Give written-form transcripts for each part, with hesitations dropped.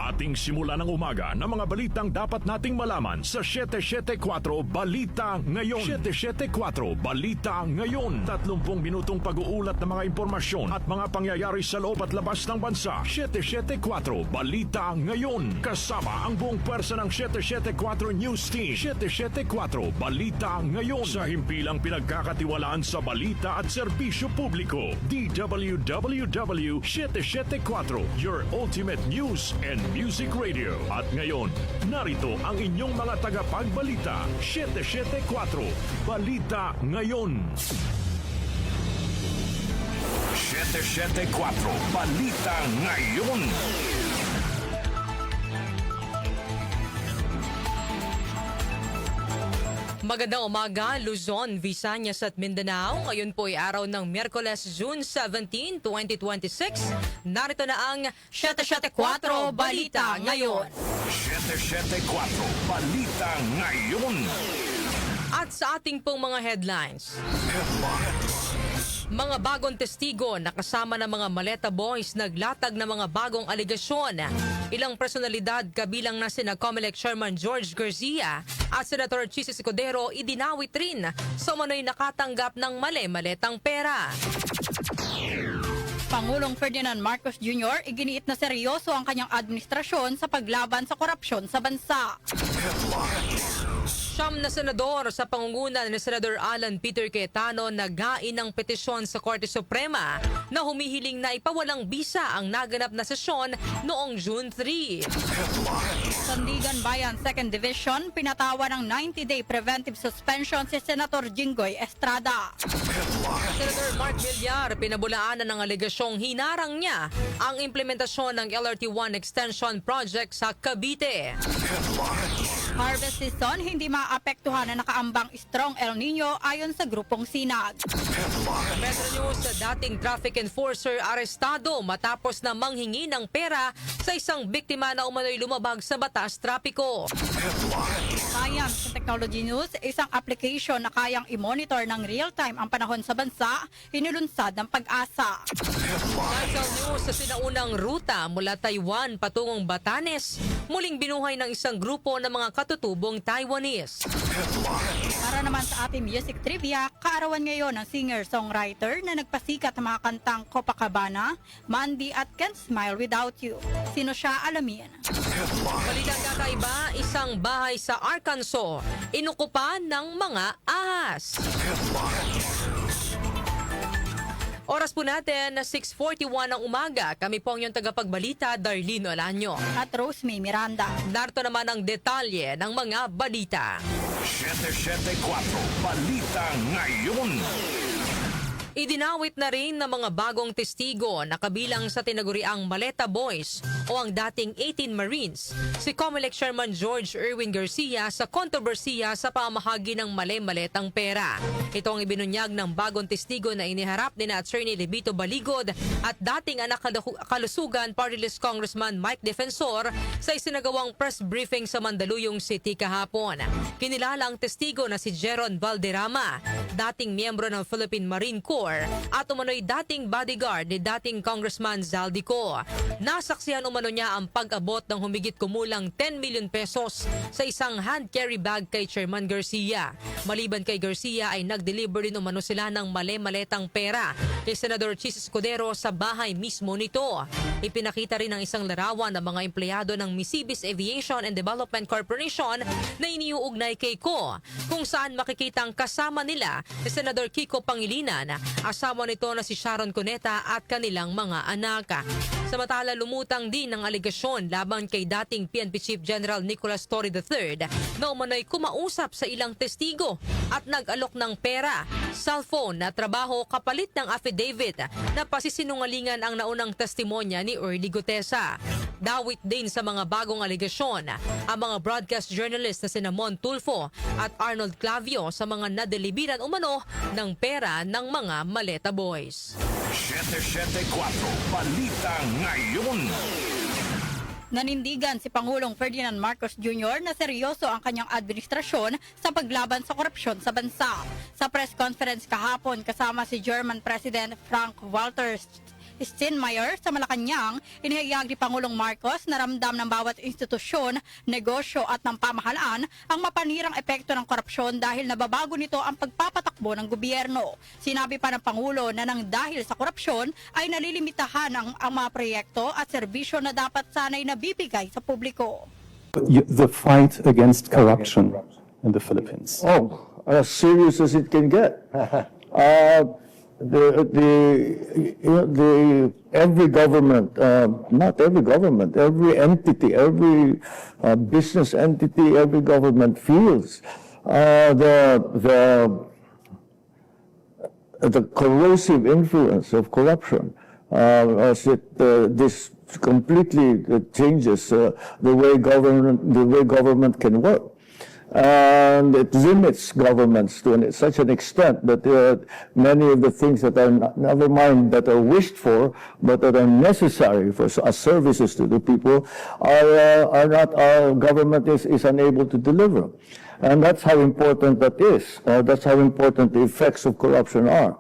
Ating simula ng umaga ng mga balitang dapat nating malaman sa 774 Balita Ngayon. 774 Balita Ngayon. 30 minutong pag-uulat ng mga impormasyon at mga pangyayari sa loob at labas ng bansa. 774 Balita Ngayon. Kasama ang buong pwersa ng 774 News Team. 774 Balita Ngayon. Sa himpilang pinagkakatiwalaan sa balita at serbisyo publiko. DWWW 774, your ultimate news and music radio. At ngayon, narito ang inyong mga tagapagbalita. 774 Balita Ngayon. 774 Balita Ngayon. Magandang umaga, Luzon, Visayas at Mindanao. Ngayon po ay araw ng Miyerkules, June 17, 2026. Narito na ang 774 Balita Ngayon. 774 Balita Ngayon. At sa ating pong mga headlines. Mga bagong testigo na kasama ng mga Maleta Boys naglatag ng mga bagong aligasyon. Ilang personalidad kabilang na sina COMELEC Chairman George Garcia at Senator Chis Escudero idinawit rin sa umano'y nakatanggap ng mali-maletang pera. Pangulong Ferdinand Marcos Jr. iginiit na seryoso ang kanyang administrasyon sa paglaban sa korupsyon sa bansa. Siyam na senador sa pangunguna ni Senador Alan Peter Cayetano naghain ng petisyon sa Korte Suprema na humihiling na ipawalang bisa ang naganap na sesyon noong June 3. Sandigan Bayan 2nd Division pinatawa ng 90-day preventive suspension si Senator Jinggoy Estrada. Senator Mark Villar pinabulaanan ng aligasyong hinarang niya ang implementasyon ng LRT-1 Extension Project sa Cavite. Harvest season hindi maapektuhan na nakaambang strong El Nino ayon sa grupong Sinag. Metro News, sa dating traffic enforcer arestado matapos na manghingi ng pera sa isang biktima na umano'y lumabag sa batas trapiko. Science and Technology News, isang application na kayang i-monitor ng real-time ang panahon sa bansa, inilunsad ng Pag-asa. National News, sa sinaunang ruta mula Taiwan patungong Batanes, muling binuhay ng isang grupo ng mga katutubong Taiwanese. Para naman sa ating music trivia, kaarawan ngayon ng singer-songwriter na nagpasikat ng mga kantang Copacabana, Mandy at Can't Smile Without You. Sino siya, alamin? Balitang kakaiba, isang bahay sa Arkansas, inukupan ng mga ahas. Oras po natin na 6:41 ng umaga. Kami po ang iyong tagapagbalita, Darlene Olanyo. At Rose May Miranda. Narito naman ang detalye ng mga balita. 774 Balita Ngayon. Idinawit na rin ng mga bagong testigo na kabilang sa tinaguriang Maleta Boys o ang dating 18 Marines, si COMELEC Chairman George Erwin Garcia sa kontrobersiya sa pamahagi ng mali-maletang pera. Ito ang ibinunyag ng bagong testigo na iniharap ni na Attorney Levito Baligod at dating anak kalusugan Party List Congressman Mike Defensor sa isinagawang press briefing sa Mandaluyong City kahapon. Kinilala ang testigo na si Jeron Valderrama, dating miyembro ng Philippine Marine Corps at umano'y dating bodyguard ni dating Congressman Zaldico. Nasaksihan umano niya ang pag-abot ng humigit kumulang 10 million pesos sa isang hand carry bag kay Chairman Garcia. Maliban kay Garcia ay nag-deliver din umano sila ng mali-maletang pera kay Senador Chis Escudero sa bahay mismo nito. Ipinakita rin ng isang larawan ng mga empleyado ng Misibis Aviation and Development Corporation na iniuugnay kay Ko, kung saan makikitang kasama nila si Senador Kiko Pangilinan, asawa nito na si Sharon Cuneta at kanilang mga anak. Samantala, lumutang din ang aligasyon laban kay dating PNP Chief General Nicolas Torre III na umano'y kumausap sa ilang testigo at nag-alok ng pera, cellphone na trabaho kapalit ng affidavit na pasisinungalingan ang naunang testimonya ni Erly Gutesa. Dawit din sa mga bagong aligasyon ang mga broadcast journalist na sina Mon Tulfo at Arnold Clavio sa mga nadelibiran umano ng pera ng mga Maleta Boys. 774 Balita Ngayon. Nanindigan si Pangulong Ferdinand Marcos Jr. na seryoso ang kanyang administrasyon sa paglaban sa korupsyon sa bansa. Sa press conference kahapon kasama si German President Frank-Walter Steinmeier sa Malacanang, inihayag ni Pangulong Marcos na ramdam ng bawat institusyon, negosyo at ng pamahalaan ang mapanirang epekto ng korupsyon dahil nababago nito ang pagpapatakbo ng gobyerno. Sinabi pa ng Pangulo na nang dahil sa korupsyon ay nalilimitahan ang mga proyekto at serbisyo na dapat sanay nabibigay sa publiko. The fight against corruption in the Philippines. Oh, as serious as it can get. Every government, not every government, every entity, every business entity, every government feels the corrosive influence of corruption as this completely changes the way government can work. And it limits governments to such an extent that many of the things that are, never mind that are wished for, but that are necessary for as services to the people, are not, our government is unable to deliver. And that's how important that is. That's how important the effects of corruption are.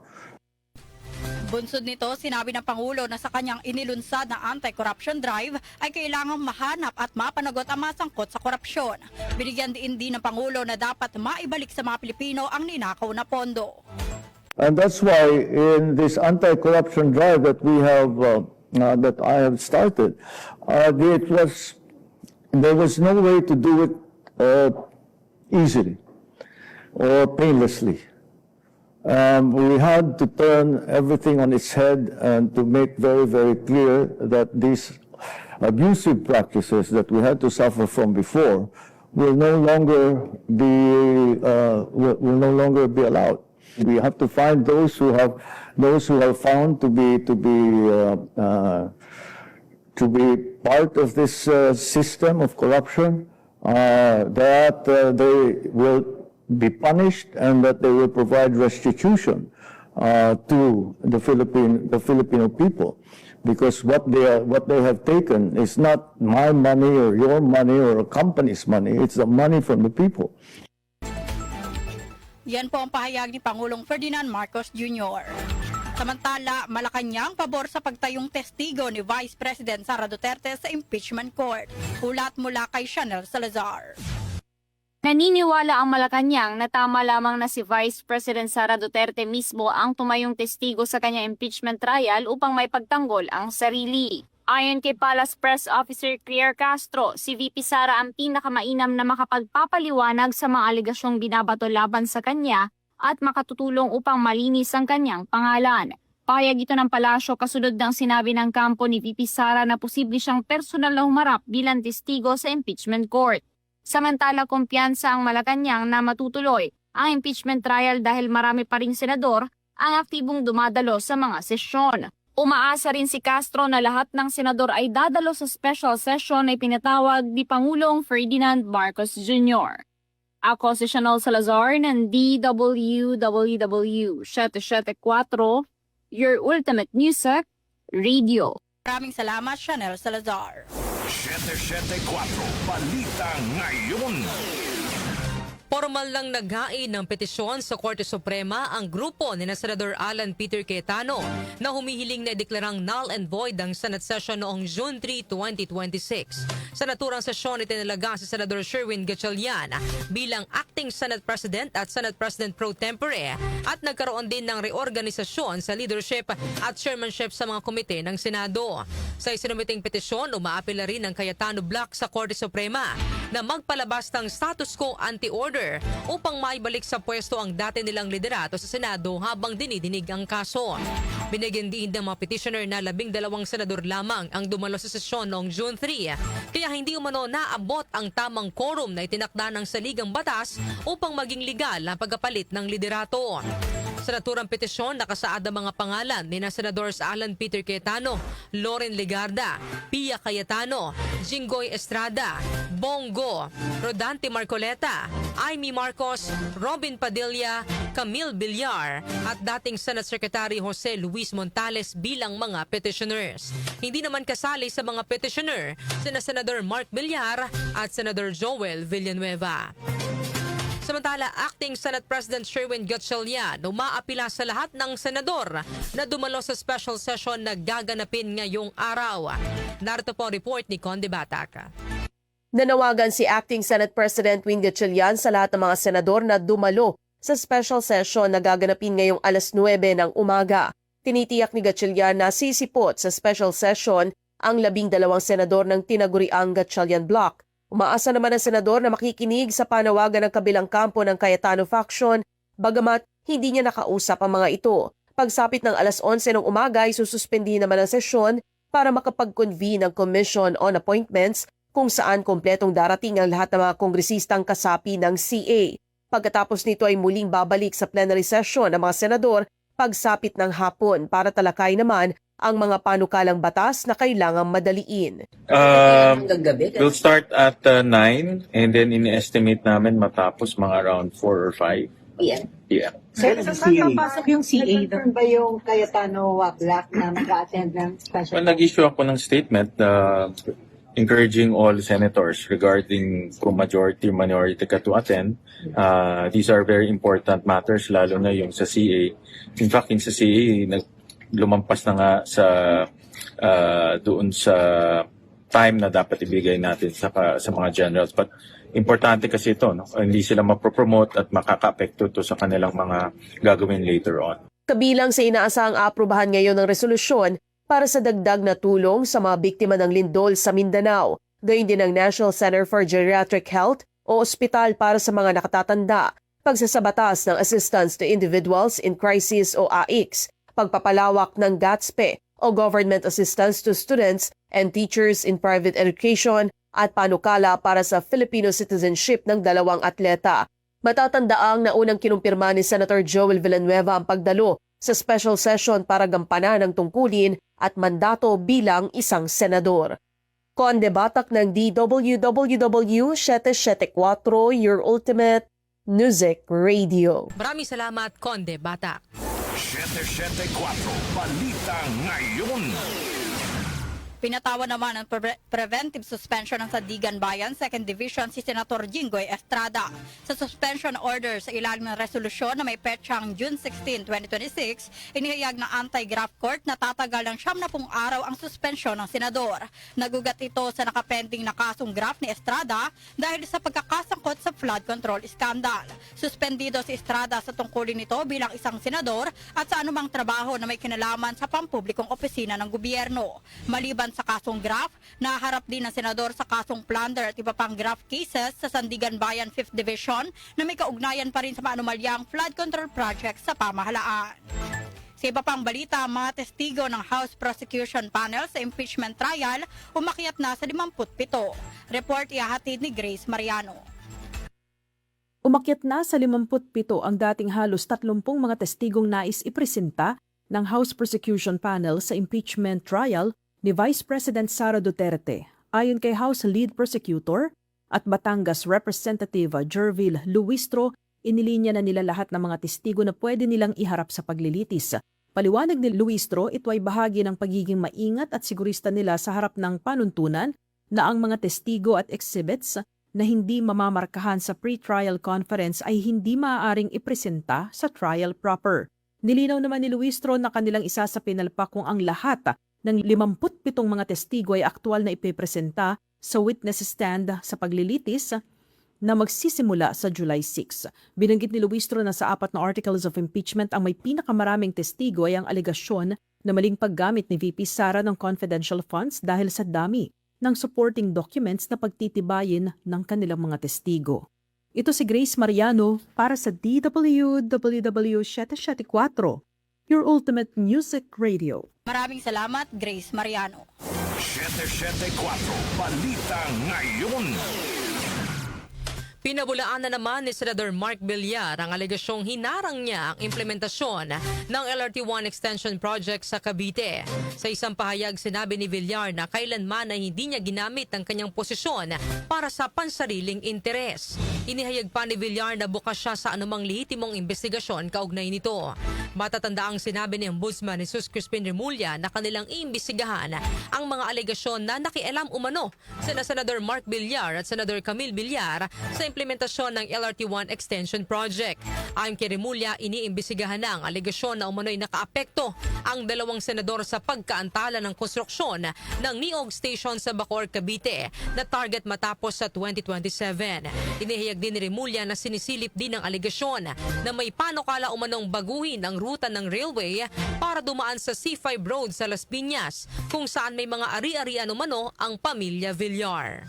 Bunsod nito, sinabi ng Pangulo na sa kanyang inilunsad na anti-corruption drive ay kailangang mahanap at mapanagot ang masangkot sa korupsyon. Binigyan din ng Pangulo na dapat maibalik sa mga Pilipino ang ninakaw na pondo. And that's why in this anti-corruption drive that we have, that I have started, there was no way to do it easily or painlessly. We had to turn everything on its head and to make very, very clear that these abusive practices that we had to suffer from before will no longer be allowed. We have to find those who are found to be part of this system of corruption, that they will be punished and that they will provide restitution to the Filipino people, because what they have taken is not my money or your money or a company's money, it's the money from the people. Yan po ang pahayag ni Pangulong Ferdinand Marcos Jr. Samantala, Malacanang pabor sa pagtayong testigo ni Vice President Sara Duterte sa impeachment court. Ulat mula kay Chanel Salazar. Naniniwala ang Malacanang na tama lamang na si Vice President Sara Duterte mismo ang tumayong testigo sa kanyang impeachment trial upang may pagtanggol ang sarili. Ayon kay Palace Press Officer Claire Castro, si VP Sara ang pinakamainam na makapagpapaliwanag sa mga alegasyong binabato laban sa kanya at makatutulong upang malinis ang kanyang pangalan. Pahayag ito ng palasyo kasunod ng sinabi ng kampo ni VP Sara na posible siyang personal na humarap bilang testigo sa impeachment court. Samantala, kumpiyansa ang Malacanang na matutuloy ang impeachment trial dahil marami pa ring senador ang aktibong dumadalo sa mga sesyon. Umaasa rin si Castro na lahat ng senador ay dadalo sa special session na ipinatawag ni Pangulong Ferdinand Marcos Jr. Ako si Chanel Salazar ng DWWW 774, your ultimate music radio. Maraming salamat, Chanel Salazar. 774 Balita Ngayon. Formal lang naghain ng petisyon sa Korte Suprema ang grupo ni Senador Alan Peter Cayetano na humihiling na ideklarang null and void ang Senate session noong June 3, 2026. Sa naturang sesyon, itinalaga si Senador Sherwin Gatchalian bilang acting Senate President at Senate President pro tempore at nagkaroon din ng reorganisasyon sa leadership at chairmanship sa mga komite ng Senado. Sa isinumiting petisyon, umaapela rin ang Cayetano Block sa Korte Suprema na magpalabas ng status quo anti-order upang maibalik sa pwesto ang dati nilang liderato sa Senado habang dinidinig ang kaso. Binigyan din ng mga petitioner na 12 senador lamang ang dumalo sa sesyon noong June 3, kaya hindi umano naabot ang tamang quorum na itinakda ng saligang batas upang maging legal ang pagkapalit ng liderato. Sa naturang petisyon, nakasaad ang mga pangalan ni Senadors Alan Peter Cayetano, Loren Legarda, Pia Cayetano, Jinggoy Estrada, Bongo, Rodante Marcoleta, Amy Marcos, Robin Padilla, Camille Villar at dating Senate Secretary Jose Luis Montales bilang mga petitioners. Hindi naman kasali sa mga petitioner sina Senador Mark Villar at Senador Joel Villanueva. Samantala, Acting Senate President Sherwin Gatchalian umaapila sa lahat ng senador na dumalo sa special session na gaganapin ngayong araw. Narito po ang report ni Conde Bataca. Nanawagan si Acting Senate President Win Gatchalian sa lahat ng mga senador na dumalo sa special session na gaganapin ngayong alas 9 ng umaga. Tinitiyak ni Gatchalian na sisipot sa special session ang 12 senador ng tinaguriang Gatchalian Bloc. Umaasa naman ang senador na makikinig sa panawagan ng kabilang kampo ng Cayetano faction, bagamat hindi niya nakausap ang mga ito. Pagsapit ng alas 11 ng umaga ay sususpindi naman ang sesyon para makapag-convene ng Commission on Appointments kung saan kompletong darating ang lahat ng mga kongresistang kasapi ng CA. Pagkatapos nito ay muling babalik sa plenary session ang mga senador pagsapit ng hapon para talakay naman ang mga panukalang batas na kailangang madaliin. We'll start at 9 and then in-estimate namin matapos mga around 4 or 5 p.m. Sir, saan papasok yung CA doon? Ba yung Cayetano Black na mag-attend ng special? Well, nag-issue ako ng statement encouraging all senators regarding kung majority minority ka to attend. These are very important matters, lalo na yung sa CA. In fact, yung sa CA, lumampas na nga sa doon sa time na dapat ibigay natin sa mga generals. But importante kasi ito, no? Hindi sila mapropromote at makaka-apekto to sa kanilang mga gagawin later on. Kabilang sa inaasahang aprobahan ngayon ng resolusyon para sa dagdag na tulong sa mga biktima ng lindol sa Mindanao. Gayon din ang National Center for Geriatric Health o ospital para sa mga nakatatanda, pagsasabatas ng Assistance to Individuals in Crisis o AICS, pagpapalawak ng GATSPE o Government Assistance to Students and Teachers in Private Education at panukala para sa Filipino citizenship ng 2 atleta. Matatandaang naunang kinumpirma ni Senator Joel Villanueva ang pagdalo sa special session para gampanan ang tungkulin at mandato bilang isang senador. Conde Batac ng DWWW 774, your ultimate music radio. Maraming salamat, Conde Batac. 774 Balita Ngayon. Pinatawan naman ng preventive suspension ng Sandigan Bayan 2nd Division si Senator Jinggoy Estrada. Sa suspension order sa ilalim ng resolusyon na may petsang June 16, 2026, inihayag ng Anti-Graft Court na tatagal ng 70 araw ang suspensyon ng senador. Nagugat ito sa nakapending na kasong graft ni Estrada dahil sa pagkakasangkot sa flood control scandal. Suspendido si Estrada sa tungkulin nito bilang isang senador at sa anumang trabaho na may kinalaman sa pampublikong opisina ng gobyerno. Maliban sa kasong graft, naharap din ng senador sa kasong plunder at iba pang graft cases sa Sandigan Bayan 5th Division na may kaugnayan pa rin sa maanumalyang flood control project sa pamahalaan. Sa iba pang balita, mga testigo ng House Prosecution Panel sa impeachment trial umakyat na sa 57. Report ihahatid ni Grace Mariano. Umakyat na sa 57 ang dating halos 30 mga testigong nais ipresenta ng House Prosecution Panel sa impeachment trial ni Vice President Sara Duterte. Ayon kay House Lead Prosecutor at Batangas Representative Jervil Luistro, inilinya na nila lahat ng mga testigo na pwede nilang iharap sa paglilitis. Paliwanag ni Luistro, ito ay bahagi ng pagiging maingat at sigurista nila sa harap ng panuntunan na ang mga testigo at exhibits na hindi mamamarkahan sa pre-trial conference ay hindi maaaring ipresenta sa trial proper. Nilinaw naman ni Luistro na kanilang isasapinal pa kung ang lahat ng 57 mga testigo ay aktual na ipipresenta sa witness stand sa paglilitis na magsisimula sa July 6. Binanggit ni Luistro na sa 4 na articles of impeachment ang may pinakamaraming testigo ay ang alegasyon na maling paggamit ni VP Sara ng confidential funds dahil sa dami ng supporting documents na pagtitibayin ng kanilang mga testigo. Ito si Grace Mariano para sa DWWW 774, your ultimate music radio. Maraming salamat, Grace Mariano. 774 Balita Ngayon. Pinabulaan na naman ni Senador Mark Villar ang alegasyong hinarang niya ang implementasyon ng LRT-1 Extension Project sa Cavite. Sa isang pahayag, sinabi ni Villar na kailanman ay hindi niya ginamit ang kanyang posisyon para sa pansariling interes. Inihayag pa ni Villar na bukas siya sa anumang lehitimong investigasyon kaugnay nito. Matatanda ang sinabi ni Ombudsman Jesus Crispin Remulla na kanilang iimbestigahan ang mga alegasyon na nakialam umano sina Senador Mark Villar at Senador Camille Villar sa implementasyon ng LRT-1 Extension Project. Ayon kay Remulla, iniimbisigahan na ang alegasyon na umano'y nakaapekto ang dalawang senador sa pagkaantala ng konstruksyon ng Niog Station sa Bacoor, Cavite na target matapos sa 2027. Inihayag din ni Remulla na sinisilip din ang alegasyon na may panukala umanong baguhin ang ruta ng railway para dumaan sa C5 Road sa Las Piñas kung saan may mga ari-arian umano ang pamilya Villar.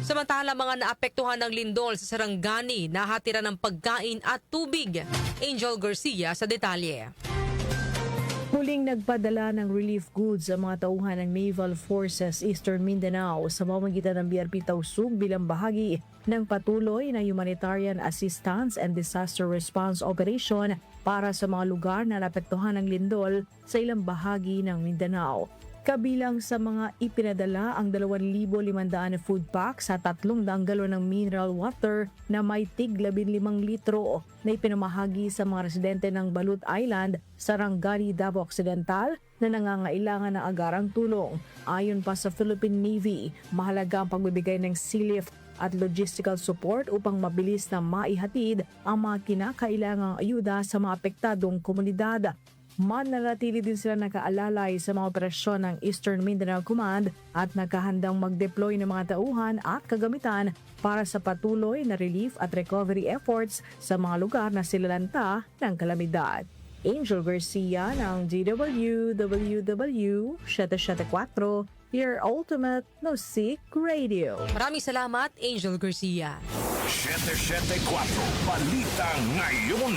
Samantala, mga naapektuhan ng lindol sa Sarangani nahatira ng pagkain at tubig. Angel Garcia sa detalye. Huling nagpadala ng relief goods ang mga tauhan ng Naval Forces Eastern Mindanao sa pamamagitan ng BRP Tausug bilang bahagi ng patuloy na humanitarian assistance and disaster response operation para sa mga lugar na naapektuhan ng lindol sa ilang bahagi ng Mindanao. Kabilang sa mga ipinadala ang 2,500 na food packs sa 300 galon ng mineral water na may tig 15 litro na ipinamahagi sa mga residente ng Balut Island, Sarangani, Davao Occidental na nangangailangan ng agarang tulong. Ayon pa sa Philippine Navy, mahalaga ang pagbibigay ng sea lift at logistical support upang mabilis na maihatid ang mga kinakailangang ayuda sa mga apektadong komunidad. Mananatili din sila nakaalalay sa mga operasyon ng Eastern Mindanao Command at nakahandang mag-deploy ng mga tauhan at kagamitan para sa patuloy na relief at recovery efforts sa mga lugar na silalanta ng kalamidad. Angel Garcia ng DWWW 774, your ultimate music radio. Maraming salamat, Angel Garcia. 774 Balita Ngayon.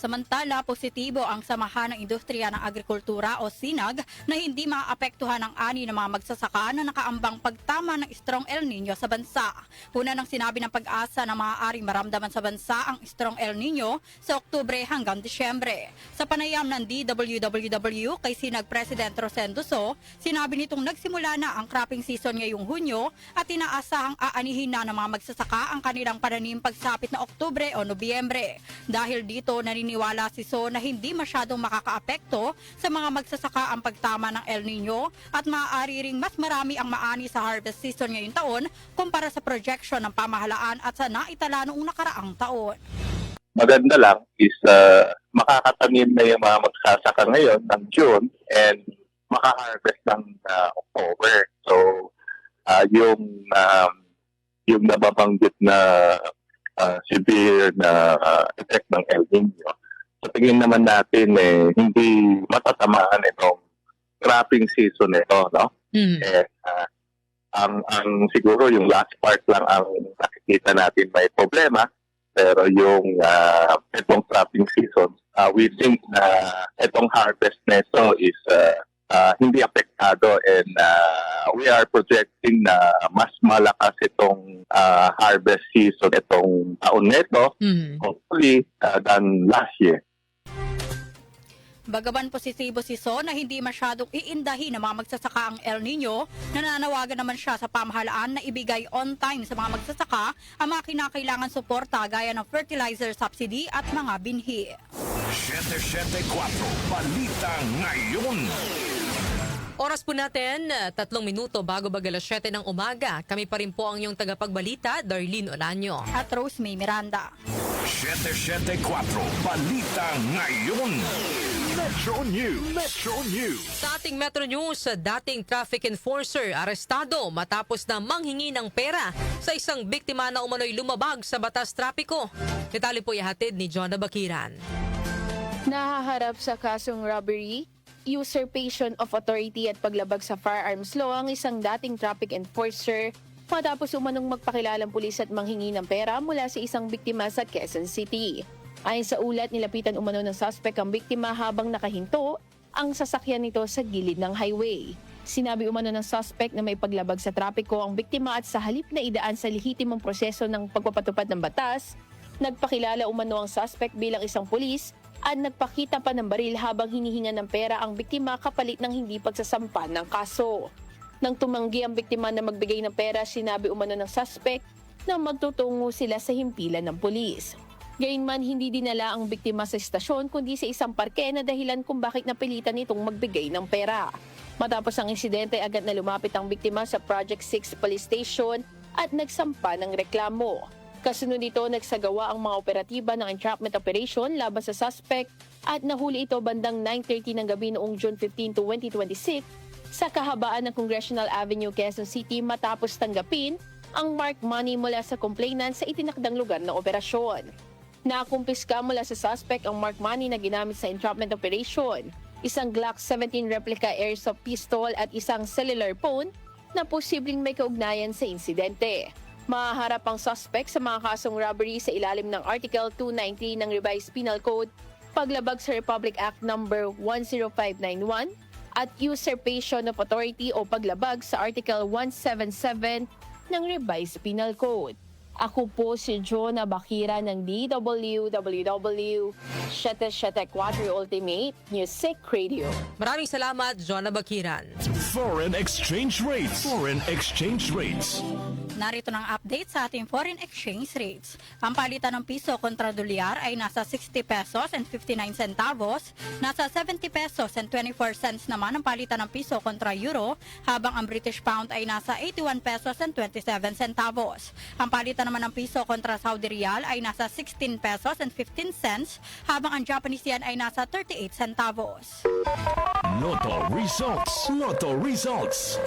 Samantala, positibo ang Samahan ng Industriya ng Agrikultura o SINAG na hindi maapektuhan ang ani ng mga magsasaka na nakaambang pagtama ng strong El Nino sa bansa. Una nang sinabi ng Pag-asa na maaaring maramdaman sa bansa ang strong El Nino sa Oktubre hanggang Disyembre. Sa panayam ng DWWW kay SINAG President Rosendo So, sinabi nitong nagsimula na ang cropping season ngayong Hunyo at inaasahang aanihin na ng mga magsasaka ang kanilang pananim pagsapit na Oktubre o Nobyembre. Dahil dito, naniniwala si So na hindi masyadong makakaapekto sa mga magsasaka ang pagtama ng El Nino at maaari ring mas marami ang maani sa harvest season ngayong taon kumpara sa projection ng pamahalaan at sa naitala noong nakaraang taon. Maganda lang is makakatanim na yung mga magsasaka ngayon ng June and makaharvest ng October. So yung nababanggit na severe na effect ng El Nino, sa tingin naman natin hindi matatamaan itong cropping season ito, no? Ang siguro yung last part lang ang nakikita natin may problema, pero yung itong cropping season, we think na itong harvest nito is hindi apektado and we are projecting na mas malakas itong harvest season itong taon nito, hopefully than last year. Bagaman positibo si So na hindi masyadong iindahin ng mga magsasaka ang El Nino, nananawagan naman siya sa pamahalaan na ibigay on time sa mga magsasaka ang mga kinakailangan suporta gaya ng fertilizer subsidy at mga binhi. 774 Balita Ngayon. Oras po natin, 3 minuto bago alas 7 ng umaga. Kami pa rin po ang iyong tagapagbalita, Darlene Olanyo. At Rosemary Miranda. 774 Balita Ngayon. Metro News. Metro News. Sa ating Metro News, dating traffic enforcer arestado matapos na manghingi ng pera sa isang biktima na umano'y lumabag sa batas trapiko. Detalye po ihatid ni John Bakiran. Nahaharap sa kasong robbery, usurpation of authority at paglabag sa firearms law ang isang dating traffic enforcer matapos umanong magpakilalang pulis at manghingi ng pera mula sa isang biktima sa Quezon City. Ayon sa ulat, nilapitan umano ng suspect ang biktima habang nakahinto ang sasakyan nito sa gilid ng highway. Sinabi umano ng suspect na may paglabag sa trapiko ang biktima at sa halip na idaan sa lehitimong proseso ng pagpapatupad ng batas, nagpakilala umano ang suspect bilang isang pulis at nagpakita pa ng baril habang hinihinga ng pera ang biktima kapalit ng hindi pagsasampa ng kaso. Nang tumanggi ang biktima na magbigay ng pera, sinabi umano ng suspect na magtutungo sila sa himpilan ng pulis. Gayunman, hindi dinala ang biktima sa istasyon kundi sa isang parke na dahilan kung bakit napilitan itong magbigay ng pera. Matapos ang insidente, agad na lumapit ang biktima sa Project 6 Police Station at nagsampa ng reklamo. Kasunod nito, nagsagawa ang mga operatiba ng entrapment operation laban sa suspect at nahuli ito bandang 9:30 ng gabi noong June 15, 2026 sa kahabaan ng Congressional Avenue, Quezon City matapos tanggapin ang marked money mula sa complainant sa itinakdang lugar ng operasyon. Nakumpiska mula sa suspect ang marked money na ginamit sa entrapment operation, isang Glock 17 replica airsoft pistol at isang cellular phone na posibleng may kaugnayan sa insidente. Mahaharap ang suspect sa mga kasong robbery sa ilalim ng Article 293 ng Revised Penal Code, paglabag sa Republic Act No. 10591 at usurpation of authority o paglabag sa Article 177 ng Revised Penal Code. Ako po si Jonah Bakira ng DWWW 774 Ultimate Music Radio. Maraming salamat, Jonah Bakiran. Foreign exchange rates. Foreign exchange rates. Narito ng update sa ating foreign exchange rates. Ang palitan ng piso kontra dolyar ay nasa 60 pesos and 59 centavos, nasa 70 pesos and 24 cents naman ang palitan ng piso kontra euro, habang ang British pound ay nasa 81 pesos and 27 centavos. Ang palitan naman ng piso kontra Saudi Riyal ay nasa 16 pesos and 15 cents, habang ang Japanese yen ay nasa 38 centavos. Lotto results. Lotto results.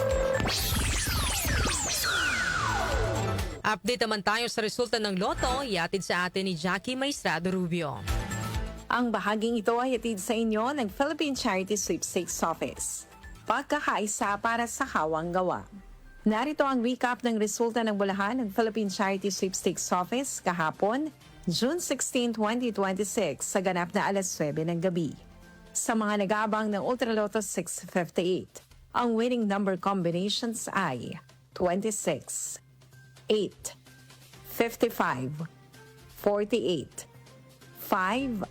Update naman tayo sa resulta ng Lotto, iatid sa atin ni Jackie Maestrado Rubio. Ang bahaging ito ay hatid sa inyo ng Philippine Charity Sweepstakes Office. Pagkakaisa para sa hawang gawa. Narito ang recap ng resulta ng bulahan ng Philippine Charity Sweepstakes Office kahapon, June 16, 2026 sa ganap na alas 9 ng gabi. Sa mga nagabang ng Ultra Lotto 658, ang winning number combinations ay 26, 8, 55, 48, 5,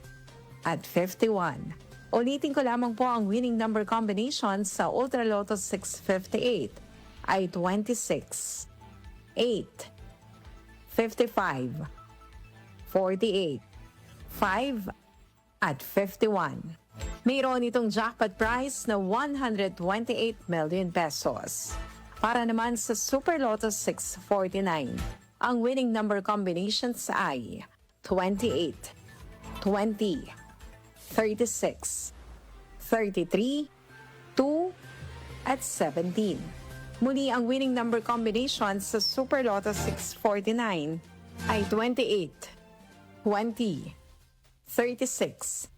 at 51. Ulitin ko lamang po ang winning number combinations sa Ultra Lotto 658 ay 26, 8, 55, 48, 5, at 51. Mayroon itong jackpot prize na 128 million pesos. Para naman sa Super Lotto 649, ang winning number combinations ay 28, 20, 36, 33, 2, at 17. Muli ang winning number combinations sa Super Lotto 649 ay 28, 20, 36,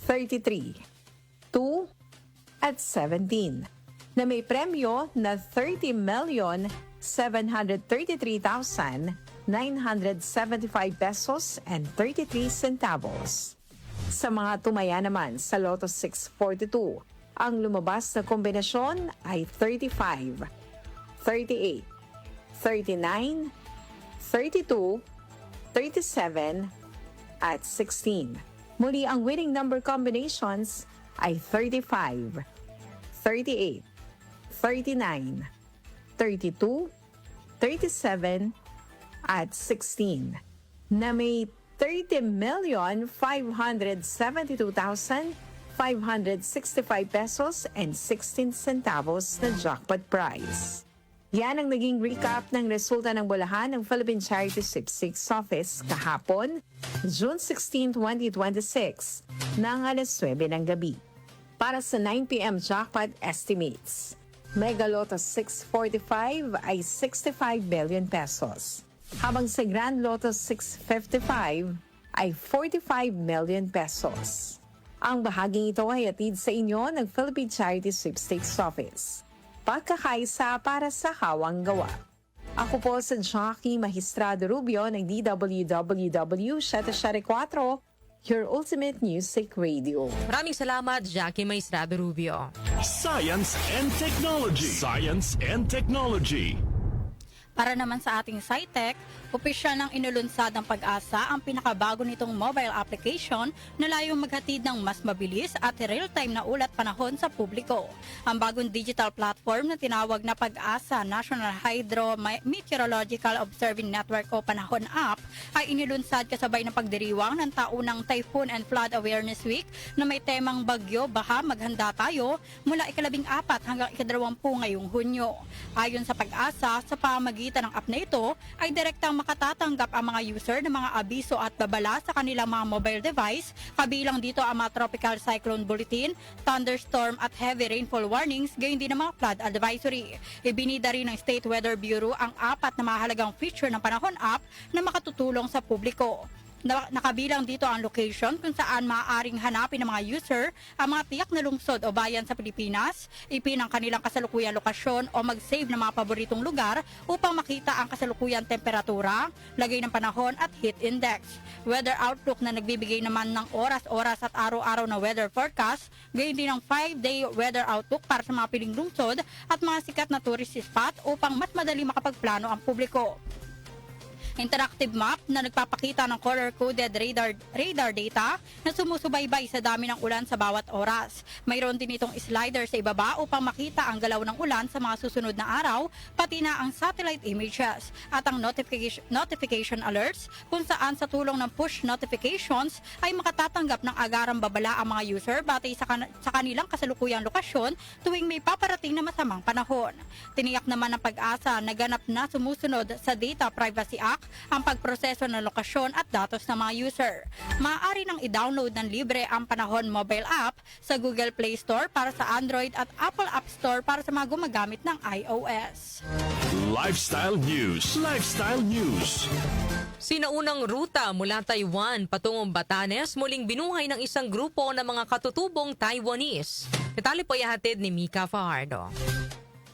33, 2, at 17. Na may premyo na 30,733,975 pesos and 33 centavos. Sa mga tumaya naman sa Lotto 642, ang lumabas na kombinasyon ay 35, 38, 39, 32, 37, at 16. Muli ang winning number combinations ay 35, 38, 39, 32, 37, at 16 na may 30,572,565 pesos and 16 centavos na jackpot prize. Yan ang naging recap ng resulta ng bulahan ng Philippine Charity Sweepstakes Office kahapon, June 16, 2026, ng alas 9 ng gabi. Para sa 9 p.m. jackpot estimates, Mega Lotto 645 ay 65 billion pesos, habang sa Grand Lotto 655 ay 45 million pesos. Ang bahaging ito ay hatid sa inyo ng Philippine Charity Sweepstakes Office. Pagkakaisa para sa hawang gawa. Ako po sa Jackie Maestrado Rubio ng DWWW 774, your ultimate music radio. Maraming salamat, Jackie Maestrado Rubio. Science and Technology. Science and Technology. Para naman sa ating SciTech, opisyal ng inulunsad ng Pag-asa ang pinakabago nitong mobile application na layong maghatid ng mas mabilis at real-time na ulat panahon sa publiko. Ang bagong digital platform na tinawag na Pag-asa National Hydro-Meteorological Observing Network o Panahon App ay inilunsad kasabay ng pagdiriwang ng taunang Typhoon and Flood Awareness Week na may temang Bagyo, Baha, Maghanda Tayo mula ika-14 hanggang ika-20 ngayong Hunyo. Ayon sa Pag-asa, sa pamamagitan pamamagitan ng app na ito ay direktang makatatanggap ang mga user ng mga abiso at babala sa kanilang mga mobile device, kabilang dito ang mga tropical cyclone bulletin, thunderstorm at heavy rainfall warnings, gayon din ang mga flood advisory. Ibinida rin ng State Weather Bureau ang 4 na mahalagang feature ng Panahon app na makatutulong sa publiko. Nakabilang dito ang location kung saan maaaring hanapin ng mga user ang mga tiyak na lungsod o bayan sa Pilipinas, ipin ang kanilang kasalukuyang lokasyon o mag-save ng mga paboritong lugar upang makita ang kasalukuyang temperatura, lagay ng panahon at heat index. Weather Outlook na nagbibigay naman ng oras-oras at araw-araw na weather forecast, gayon din ang 5-day weather outlook para sa mga piling lungsod at mga sikat na tourist spot upang mas madali makapagplano ang publiko. Interactive map na nagpapakita ng color-coded radar data na sumusubaybay sa dami ng ulan sa bawat oras. Mayroon din itong slider sa ibaba upang makita ang galaw ng ulan sa mga susunod na araw, pati na ang satellite images at ang notification alerts kung saan sa tulong ng push notifications ay makatatanggap ng agarang babala ang mga user batay sa kanilang kasalukuyang lokasyon tuwing may paparating na masamang panahon. Tiniyak naman ng Pag-asa na ganap na sumusunod sa Data Privacy Act ang pagproseso ng lokasyon at datos ng mga user. Maaari nang i-download ng libre ang Panahon mobile app sa Google Play Store para sa Android at Apple App Store para sa mga gumagamit ng iOS. Lifestyle News. Lifestyle News. Sinaunang ruta mula Taiwan patungong Batanes muling binuhay ng isang grupo ng mga katutubong Taiwanese. Detalye po ihatid ni Mika Fajardo.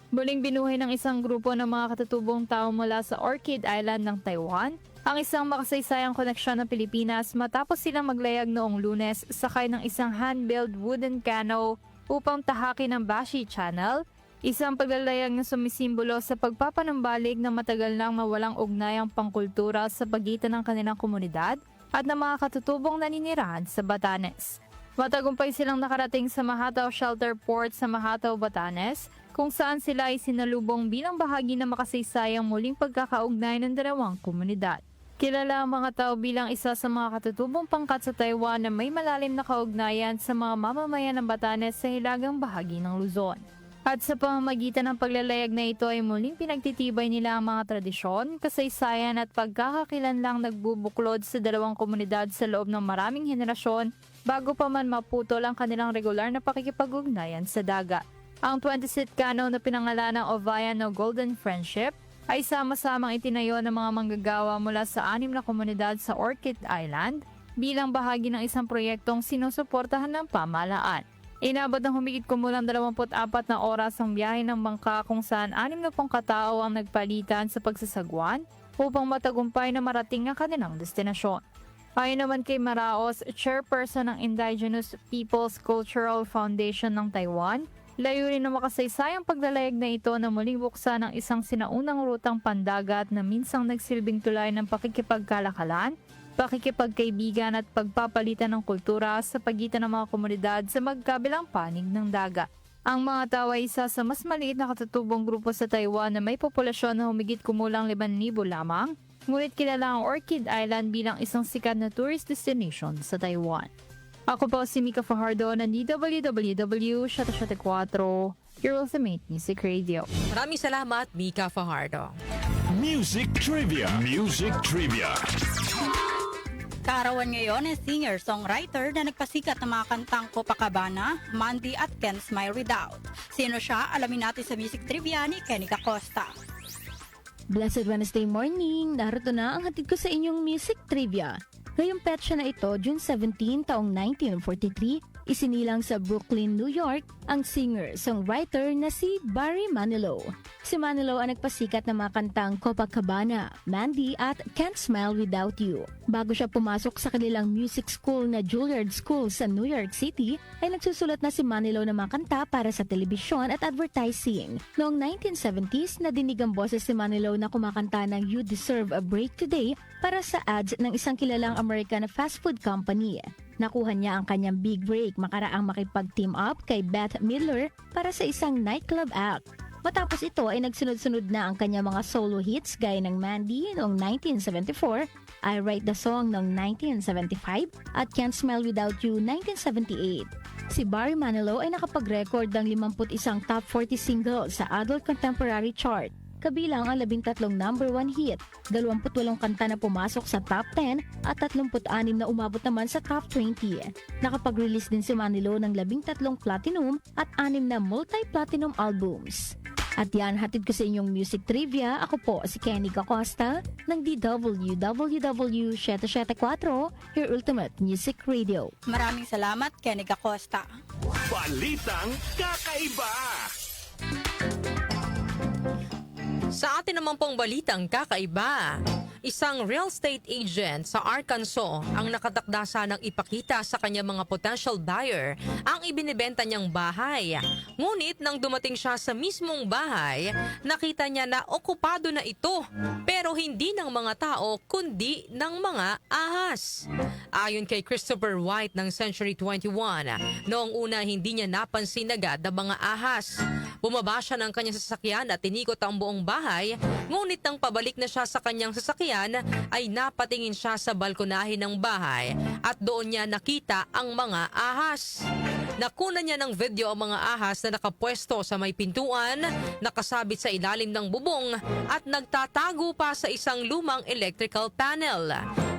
Muling binuhay ng isang grupo ng mga katutubong tao mula sa Orchid Island ng Taiwan ang isang makasaysayang koneksyon ng Pilipinas matapos silang maglayag noong Lunes sakay ng isang hand-built wooden canoe upang tahakin ang Bashi Channel, isang paglalayag na sumisimbolo sa pagpapanumbalik na matagal nang mawalang ugnayang pangkultura sa pagitan ng kanilang komunidad at ng mga katutubong naninirahan sa Batanes. Matagumpay silang nakarating sa Mahatao Shelter Port sa Mahatao, Batanes, kung saan sila ay sinalubong bilang bahagi ng makasaysayang muling pagkakaugnay ng dalawang komunidad. Kilala ang mga tao bilang isa sa mga katutubong pangkat sa Taiwan na may malalim na kaugnayan sa mga mamamayan ng Batanes sa hilagang bahagi ng Luzon. At sa pamamagitan ng paglalayag na ito ay muling pinagtitibay nila ang mga tradisyon, kasaysayan at pagkakakilanlang nagbubuklod sa dalawang komunidad sa loob ng maraming henerasyon bago pa man maputol ang kanilang regular na pakikipag-ugnayan sa dagat. Ang 20-seat canoe na pinangalan ng Ovayan o Golden Friendship ay sama-samang itinayo ng mga manggagawa mula sa 6 na komunidad sa Orchid Island bilang bahagi ng isang proyektong sinusuportahan ng pamahalaan. Inabot ng humigit kumulang 24 na oras ang biyahe ng bangka kung saan 60 katao ang nagpalitan sa pagsasagwan upang matagumpay na marating ang kanilang destinasyon. Ayon naman kay Maraos, chairperson ng Indigenous Peoples Cultural Foundation ng Taiwan, layunin na makasaysayang paglalayag na ito na muling buksan ng isang sinaunang rutang pandagat na minsang nagsilbing tulay ng pakikipagkalakalan, pakikipagkaibigan at pagpapalitan ng kultura sa pagitan ng mga komunidad sa magkabilang panig ng dagat. Ang mga tao ay isa sa mas maliit na katutubong grupo sa Taiwan na may populasyon na humigit kumulang 5,000 lamang, ngunit kilala ang Orchid Island bilang isang sikat na tourist destination sa Taiwan. Ako po si Mika Fajardo ng DWWW 774, your ultimate music radio. Maraming salamat, Mika Fajardo. Music Trivia. Music Trivia. Kaarawan ngayon ang singer-songwriter na nagpasikat ng mga kantang Copacabana, Mandy at Can't Smile Without. Sino siya? Alamin natin sa Music Trivia ni Kenny Acosta. Blessed Wednesday morning! Narito na ang hatid ko sa inyong Music Trivia. Ngayong petsa na ito, June 17, taong 1943, isinilang sa Brooklyn, New York, ang singer-songwriter na si Barry Manilow. Si Manilow ang nagpasikat ng mga kantang Copacabana, Mandy at Can't Smile Without You. Bago siya pumasok sa kanilang music school na Juilliard School sa New York City, ay nagsusulat na si Manilow ng mga kanta para sa telebisyon at advertising. Noong 1970s, nadinig ang boses si Manilow na kumakanta ng You Deserve a Break Today para sa ads ng isang kilalang American fast food company. Nakuha niya ang kanyang big break makaraang makipag-team up kay Beth Midler para sa isang nightclub act. Matapos ito ay nagsunod-sunod na ang kanyang mga solo hits gaya ng Mandy noong 1974, I Write the Song noong 1975 at Can't Smile Without You 1978. Si Barry Manilow ay nakapag-record ng 51 top 40 singles sa Adult Contemporary chart. kabilang ang 13 number 1 hit, 28 kanta na pumasok sa top 10 at 36 na umabot naman sa top 20. Nakapag-release din si Manilo ng 13 platinum at 6 na multi-platinum albums. At yan, hatid ko sa inyong music trivia. Ako po si Kenny Acosta ng DWWW 774, your ultimate music radio. Maraming salamat, Kenny Acosta. Balitang kakaiba. Sa atin naman pong balitang kakaiba, isang real estate agent sa Arkansas ang nakatakda ng ipakita sa kanyang mga potential buyer ang ibinibenta niyang bahay. Ngunit nang dumating siya sa mismong bahay, nakita niya na okupado na ito, pero hindi ng mga tao kundi ng mga ahas. Ayon kay Christopher White ng Century 21, noong una hindi niya napansin agad ang mga ahas. Bumaba siya ng kanyang sasakyan at tinikot ang buong bahay, ngunit nang pabalik na siya sa kanyang sasakyan ay napatingin siya sa balkonahe ng bahay at doon niya nakita ang mga ahas. Nakuna niya ng video ang mga ahas na nakapwesto sa may pintuan, nakasabit sa ilalim ng bubong at nagtatago pa sa isang lumang electrical panel.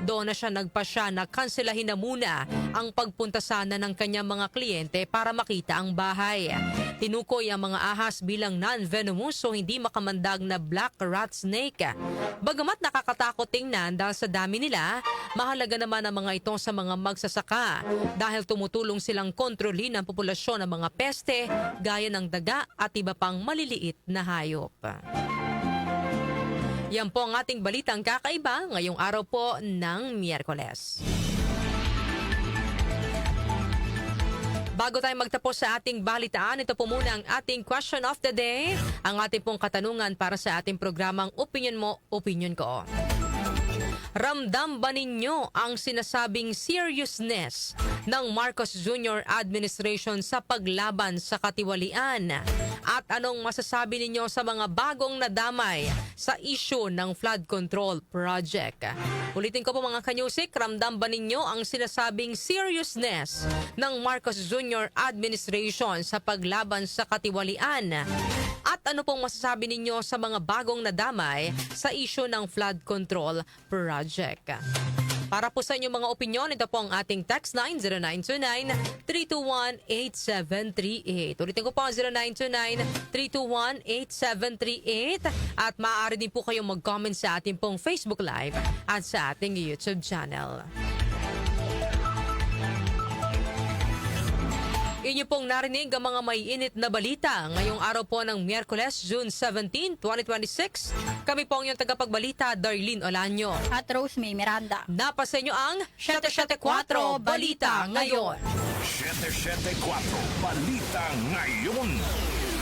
Doon na siya nagpasya na kanselahin na muna ang pagpunta sana ng kanyang mga kliyente para makita ang bahay. Tinukoy ang mga ahas bilang non-venomous o hindi makamandag na black rat snake. Bagamat nakakatakot tingnan dahil sa dami nila, mahalaga naman ang mga ito sa mga magsasaka dahil tumutulong silang kontrolin ang populasyon ng mga peste gaya ng daga at iba pang maliliit na hayop. Yan po ang ating balitang kakaiba ngayong araw po ng Miyerkules. Bago tayo magtapos sa ating balitaan, ito po muna ang ating question of the day. Ang ating pong katanungan para sa ating programang Opinion Mo, Opinion Ko. Ramdam ba ninyo ang sinasabing seriousness ng Marcos Jr. administration sa paglaban sa katiwalian? At anong masasabi ninyo sa mga bagong nadamay sa issue ng flood control project? Ulitin ko po mga kanyusik, ramdam ba ninyo ang sinasabing seriousness ng Marcos Jr. administration sa paglaban sa katiwalian? At ano pong masasabi ninyo sa mga bagong nadamay sa issue ng flood control project? Para po sa inyong mga opinyon, ito po ang ating text line 0929-321-8738. Ulitin ko po ang 0929-321-8738. At maaari din po kayong mag-comment sa ating pong Facebook Live at sa ating YouTube channel. Inyo pong narinig ang mga may init na balita ngayong araw po ng Miyerkules, June 17, 2026. Kami po ang iyong tagapagbalita, Darlene Olanyo. At Rose May Miranda. Napasa inyo ang 774 Balita Ngayon. 774 Balita Ngayon.